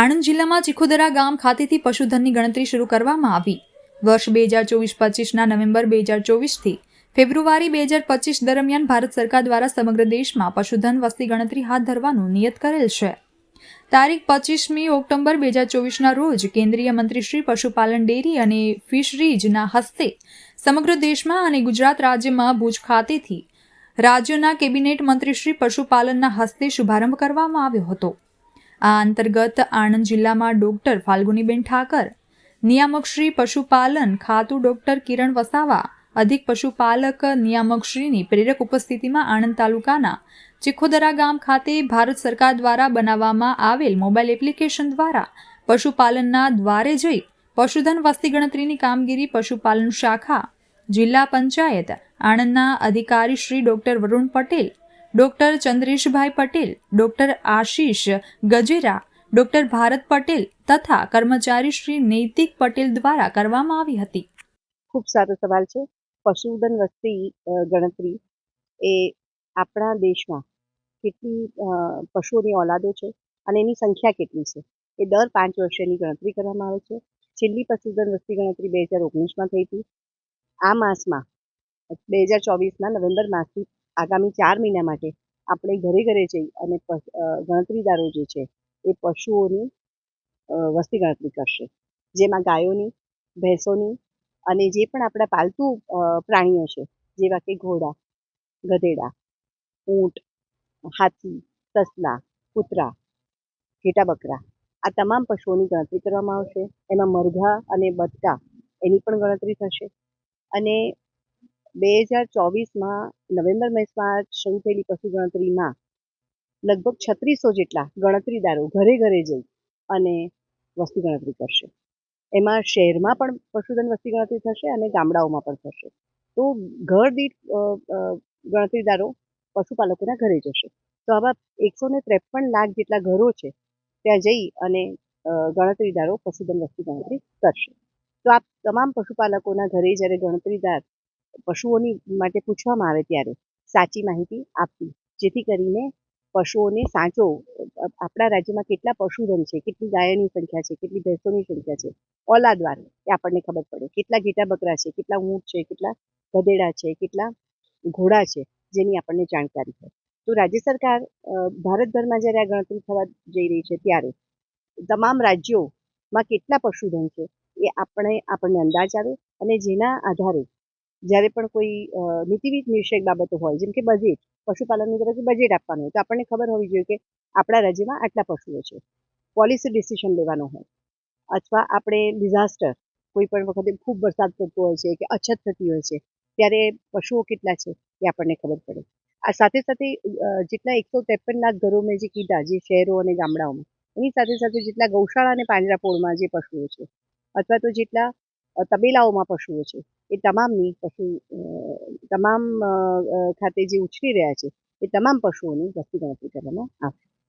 આણંદ જિલ્લામાં ચીખોદરા ગામ ખાતેથી પશુધનની ગણતરી શરૂ કરવામાં આવી. વર્ષ 2024-25ના નવેમ્બર 2024થી ફેબ્રુઆરી 2025 દરમિયાન ભારત સરકાર દ્વારા સમગ્ર દેશમાં પશુધન વસ્તી ગણતરી હાથ ધરવાનું નિયત કરેલ છે. તારીખ 25મી ઓક્ટોબર 2024ના રોજ કેન્દ્રીય મંત્રી શ્રી પશુપાલન ડેરી અને ફિશરીઝના હસ્તે સમગ્ર દેશમાં અને ગુજરાત રાજ્યમાં ભુજ ખાતેથી રાજ્યોના કેબિનેટ મંત્રી શ્રી પશુપાલનના હસ્તે શુભારંભ કરવામાં આવ્યો હતો. આ અંતર્ગત આણંદ જિલ્લામાં ડોક્ટર ફાલ્ગુનીબેન ઠાકર, નિયામક શ્રી પશુપાલન ખાતું ડોક્ટર કિરણ વસાવા, અધિક પશુપાલક નિયામક શ્રીની પ્રેરક ઉપસ્થિતિમાં આણંદ તાલુકાના ચીખોદરા ગામ ખાતે ભારત સરકાર દ્વારા બનાવવામાં આવેલ મોબાઈલ એપ્લિકેશન દ્વારા પશુપાલનના દ્વારે જઈ પશુધન વસ્તી ગણતરીની કામગીરી પશુપાલન શાખા, જિલ્લા પંચાયત આણંદના અધિકારી Shri doctor Varun Patel, doctor Chandreshbhai Patel, doctor Ashish Gajera, doctor Bharat Patel તથા કર્મચારી શ્રી નૈતિક પટેલ દ્વારા કરવામાં આવી હતી. ખૂબ સારો સવાલ છે. પશુધન વસ્તી ગણતરી એ આપણા દેશમાં કેટલી પશુઓની ઓલાદો છે અને એની સંખ્યા કેટલી છે એ દર 5 વર્ષની ગણતરી કરવામાં આવે છે. છેલ્લી પશુધન વસ્તી ગણતરી 2019માં થઈ હતી. આ માસમાં 2024ના નવેમ્બર માસથી આગામી 4 મહિના માટે આપણે ઘરે ઘરે જઈ અને ગણતરીદારો જે છે એ પશુઓની વસ્તી ગણતરી કરશે, જેમાં ગાયોની, ભેંસોની અને જે પણ આપણા પાલતુ પ્રાણીઓ છે જેવા કે ઘોડા, ગધેડા, ઊંટ, હાથી, સસલા, કૂતરા, ઘેટા બકરા આ તમામ પશુઓની ગણતરી કરવામાં આવશે. એમાં મરઘા અને બતકા એની પણ ગણતરી થશે. અને 2024માં નવેમ્બર માસમાં શરૂ થયેલી પશુ ગણતરીમાં લગભગ 3600 જેટલા ગણતરીદારો ઘરે ઘરે જઈ અને વસ્તી ગણતરી કરશે. એમાં શહેરમાં પણ પશુધન વસ્તી ગણતરી થશે અને ગામડાઓમાં પણ થશે. તો ઘર દીઠ ગણતરીદારો પશુપાલકોના ઘરે જશે. તો આવા 153 લાખ જેટલા ઘરો છે ત્યાં જઈ અને ગણતરીદારો પશુધન વસ્તી ગણતરી કરશે. તો આ તમામ પશુપાલકોના ઘરે જ્યારે ગણતરીદાર પશુઓની માટે પૂછવામાં આવે ત્યારે સાચી માહિતી આપવી, જેથી કરીને પશુઓને સાચો આપણા રાજ્યમાં કેટલા પશુધન છે, કેટલી ગાયોની સંખ્યા છે, કેટલી ભેંસોની સંખ્યા છે, ઓલાદવાર એ આપણને ખબર પડે. કેટલા ઘેટા બકરા છે, કેટલા ઊંટ છે, કેટલા ગધેડા છે, કેટલા ઘોડા છે, જેની આપણને જાણકારી હોય. તો રાજ્ય સરકાર ભારતભરમાં જ્યારે આ ગણતરી થવા જઈ રહી છે ત્યારે તમામ રાજ્યોમાં કેટલા પશુધન છે એ આપણને અંદાજ આવે અને જેના આધારે જ્યારે પણ કોઈ નીતિ વિષયક બાબતો હોય, જેમ કે બજેટ, પશુપાલનની તરફથી બજેટ આપવાનું હોય તો આપણને ખબર હોવી જોઈએ કે આપણા રાજ્યમાં આટલા પશુઓ છે. પોલિસી ડિસિઝન લેવાનો હોય અથવા આપણે ડિઝાસ્ટર, કોઈ પણ વખતે ખૂબ વરસાદ પડતો હોય છે કે અછત થતી હોય છે ત્યારે પશુઓ કેટલા છે એ આપણને ખબર પડે. આ સાથે સાથે જેટલા 153 લાખ ઘરો મેં જે કીધા, જે શહેરો અને ગામડાઓમાં, એની સાથે સાથે જેટલા ગૌશાળા અને પાંજરાપોળમાં જે પશુઓ છે અથવા તો જેટલા તબેલાઓમાં પશુઓ છે એ તમામની તમામ ખાતે જે ઉછરી રહ્યા છે એ તમામ પશુઓની વસ્તી ગણતરી કરવામાં આવશે.